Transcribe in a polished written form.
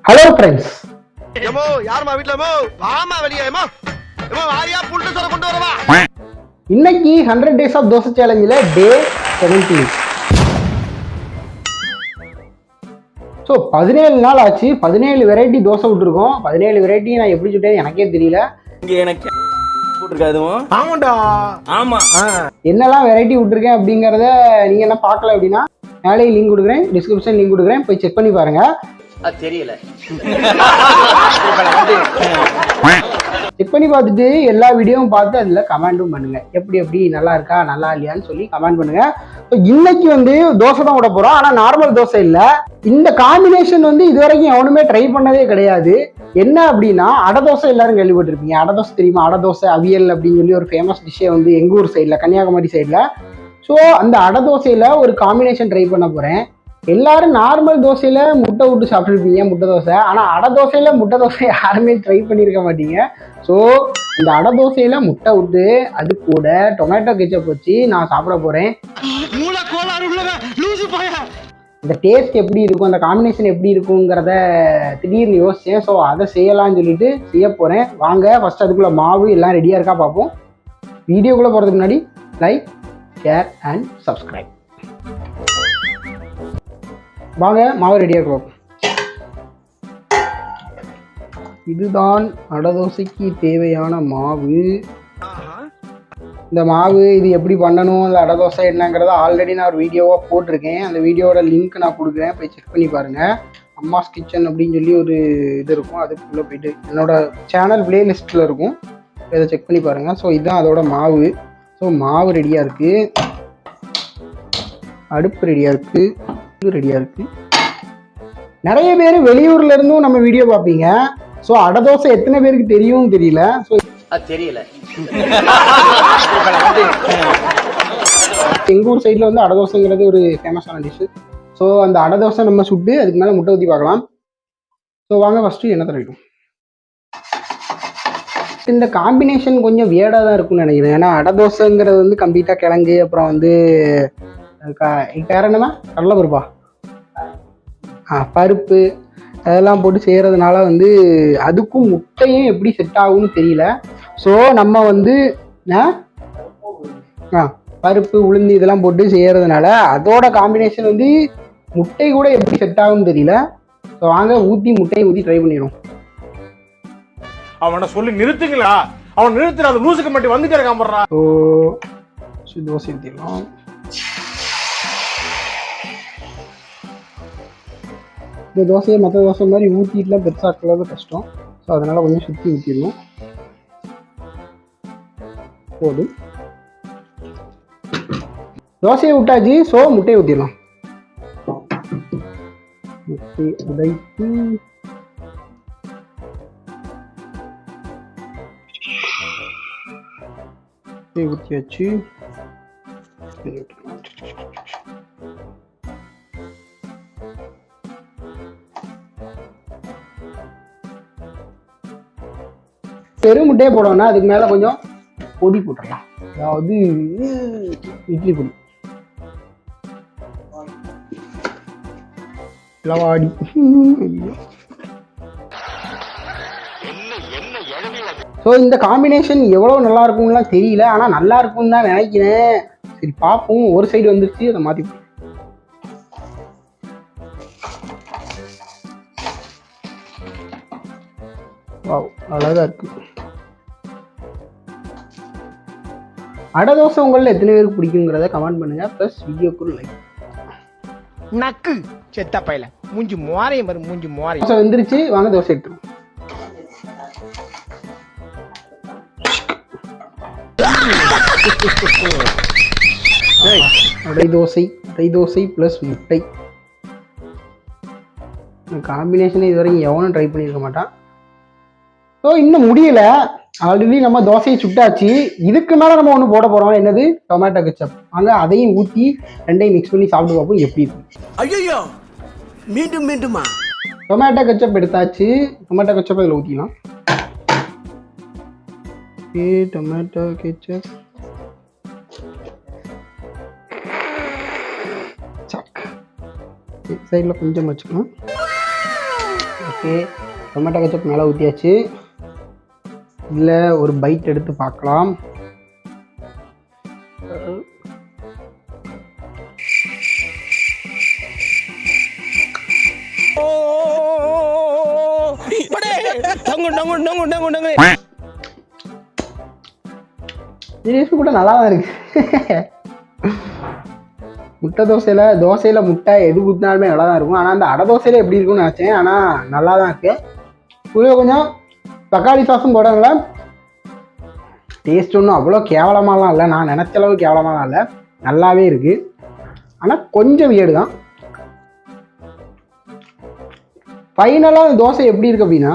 Hello friends, இன்னைக்கு 100 days of dosa சேலஞ்சில் day 17. So 17 நாள் ஆச்சு. 17 வெரைட்டி தோசை விட்டுருக்கோம். 17 வெரைட்டி நான் எப்படி சுட்டேன்னு எனக்கே தெரியல. என்னெல்லாம் வெரைட்டி விட்டுருக்கேன் அப்படிங்கிறத நீங்க என்ன பார்க்கல அப்படின்னா மேலே லிங்க் கொடுக்குறேன், டிஸ்கிரிப்ஷன் லிங்க் கொடுக்குறேன், போய் செக் பண்ணி பாருங்க. தெரியல செக் பண்ணி பார்த்துட்டு எல்லா வீடியோவும் பார்த்து அதில் கமெண்ட்டும் பண்ணுங்க. எப்படி நல்லா இருக்கா நல்லா இல்லையான்னு சொல்லி கமெண்ட் பண்ணுங்க. இன்னைக்கு தோசை தான் விட போறோம். ஆனால் நார்மல் தோசை இல்லை. இந்த காம்பினேஷன் இது வரைக்கும் எவனுமே ட்ரை பண்ணதே கிடையாது. என்ன அப்படின்னா அடை தோசை. எல்லாரும் கேள்விப்பட்டிருப்பீங்க. அடை தோசை தெரியுமா? அடை தோசை அவியல் அப்படின்னு சொல்லி ஒரு ஃபேமஸ் டிஷ்ஷே எங்கள் ஊர் சைடில், கன்னியாகுமரி சைடில். ஸோ அந்த அடை தோசையில் ஒரு காம்பினேஷன் ட்ரை பண்ண போகிறேன். எல்லாரும் நார்மல் தோசையில முட்டை விட்டு சாப்பிட்டுருப்பீங்க, முட்டை தோசை. ஆனால் அடை தோசையில முட்டை தோசை யாருமே ட்ரை பண்ணியிருக்க மாட்டீங்க. ஸோ இந்த அடை தோசையில முட்டை விட்டு அது கூட டொமேட்டோ கெச்சப் வச்சு நான் சாப்பிட போறேன். இந்த டேஸ்ட் எப்படி இருக்கும், அந்த காம்பினேஷன் எப்படி இருக்குங்கிறத திடீர்னு யோசிச்சேன். ஸோ அதை செய்யலாம்னு சொல்லிட்டு செய்ய போறேன். வாங்க ஃபர்ஸ்ட் அதுக்குள்ள மாவு எல்லாம் ரெடியா இருக்கா பார்ப்போம். வீடியோக்குள்ள போறதுக்கு முன்னாடி லைக், ஷேர் அண்ட் சப்ஸ்கிரைப். வாங்க மாவு ரெடியாக இருக்கும். இதுதான் அடை தோசைக்கு தேவையான மாவு. இந்த மாவு இது எப்படி பண்ணணும், அந்த அடை தோசை என்னங்கிறத ஆல்ரெடி நான் ஒரு வீடியோவாக போட்டிருக்கேன். அந்த வீடியோட லிங்க் நான் கொடுக்குறேன், போய் செக் பண்ணி பாருங்கள். அம்மாஸ் கிச்சன் அப்படின்னு சொல்லி ஒரு இது இருக்கும், அதுக்குள்ளே போயிட்டு என்னோட சேனல் பிளேலிஸ்ட்டில் இருக்கும், இதை செக் பண்ணி பாருங்கள். ஸோ இதுதான் அதோட மாவு. ஸோ மாவு ரெடியாக இருக்குது, அடுப்பு ரெடியாக இருக்குது, ரெடியா இருக்கு. நிறைய பேர் வெளியூர்ல இருந்தும் நம்ம வீடியோ பார்ப்பீங்க. ஸோ அடை தோசை எத்தனை பேருக்கு தெரியும் தெரியல. ஸோ தெரியல எங்க ஊர் சைட்ல அடை தோசைங்கிறது ஒரு ஃபேமஸான டிஷ். ஸோ அந்த அடை தோசை நம்ம சுட்டு அதுக்கு மேலே முட்டை ஊற்றி பார்க்கலாம். ஸோ வாங்க ஃபர்ஸ்ட் என்ன தரணும். இந்த காம்பினேஷன் கொஞ்சம் வியர்டாக தான் இருக்கும்னு நினைக்கிறேன். ஏன்னா அடை தோசைங்கிறது கம்ப்ளீட்டாக கிழங்கு, அப்புறம் வேற என்னமா கடலை பருப்பா, பருப்பு அதெல்லாம் போட்டு செய்கிறதுனால அதுக்கும் முட்டையும் எப்படி செட் ஆகும்னு தெரியல. ஸோ நம்ம பருப்பு உளுந்து இதெல்லாம் போட்டு செய்கிறதுனால அதோட காம்பினேஷன் முட்டை கூட எப்படி செட் ஆகும்னு தெரியல. ஸோ வாங்க முட்டையை ஊற்றி ட்ரை பண்ணிடுவோம். அவனை சொல்லி நிறுத்துங்களா? அவன் நிறுத்துற அந்த லூசுக்கு மட்டும் வந்துட்டே இருக்கான். ஸோ தோசை ஊற்றிடலாம். இந்த தோசையை மற்ற தோசை மாதிரி ஊற்றிட்டுலாம் பெருசாக்கிறது கஷ்டம். ஸோ அதனால் கொஞ்சம் சுற்றி ஊற்றிடணும். போதும், தோசையை விட்டாச்சு. ஸோ முட்டையை ஊற்றிடலாம். முட்டை உடைத்து ஊற்றியாச்சு. பெரும் முட்டையே போடணும்னா அதுக்கு மேலே கொஞ்சம் பொடி போட்டுடலாம். அதாவது இட்லி பொடி, லவாடி. ஸோ இந்த காம்பினேஷன் எவ்வளோ நல்லா இருக்கும்லாம் தெரியல, ஆனால் நல்லா இருக்கும்னு தான் நினைக்கிறேன். சரி பார்ப்போம். ஒரு சைடு வந்துருச்சு, அதை மாற்றி அழகா இருக்கு. அடை தோசை உங்களில் எத்தனை பேருக்கு பிடிக்குங்கிறத கமெண்ட் பண்ணுங்க. ப்ளஸ் வீடியோக்கு ஒரு லைக். நக்கு செத்த பையல மூஞ்சி மோரையும் வரும், மூஞ்சி மோரை. தோசை வெந்துருச்சு, வாங்க தோசை எடுத்துரும். அடை தோசை ப்ளஸ் முட்டை காம்பினேஷன் இதுவரைக்கும் எவனும் ட்ரை பண்ணியிருக்க மாட்டான். ஸோ இன்னும் முடியல. ஆல்ரெடி நம்ம தோசையை சுட்டாச்சு. இதுக்கு மேலே நம்ம ஒன்று போட போகிறோம். என்னது? Tomato ketchup. அங்கே அதையும் ஊற்றி ரெண்டையும் மிக்ஸ் பண்ணி சாப்பிட்டு பார்ப்போம் எப்படி இருக்கும். ஐயோ மீண்டுமா டொமேட்டோ கெச்சப் எடுத்தாச்சு. டொமேட்டோ கெச்சப் இதில் ஊற்றிக்கலாம். டொமேட்டோ கெச்சப் சைடில் கொஞ்சம் வச்சுக்கணும். ஓகே, டொமேட்டோ கெச்சப் மேலே ஊற்றியாச்சு. இதில் ஒரு பைட் எடுத்து பார்க்கலாம். கூட நல்லா தான் இருக்கு. முட்டை தோசையில் முட்டை எது ஊற்றினாலுமே நல்லா தான் இருக்கும். ஆனால் அந்த அடை தோசையில் எப்படி இருக்கும்னு நினச்சேன். ஆனால் நல்லா தான் இருக்கு. கொஞ்சம் தக்காளி சாஸும் போடுறாங்கள. டேஸ்ட் ஒன்றும் அவ்வளோ கேவலமாலாம் இல்லை, நான் நினச்ச அளவு கேவலமாலாம் இல்லை, நல்லாவே இருக்குது. ஆனால் கொஞ்சம் வியர்டு தான். ஃபைனலாக அந்த தோசை எப்படி இருக்குது அப்படின்னா,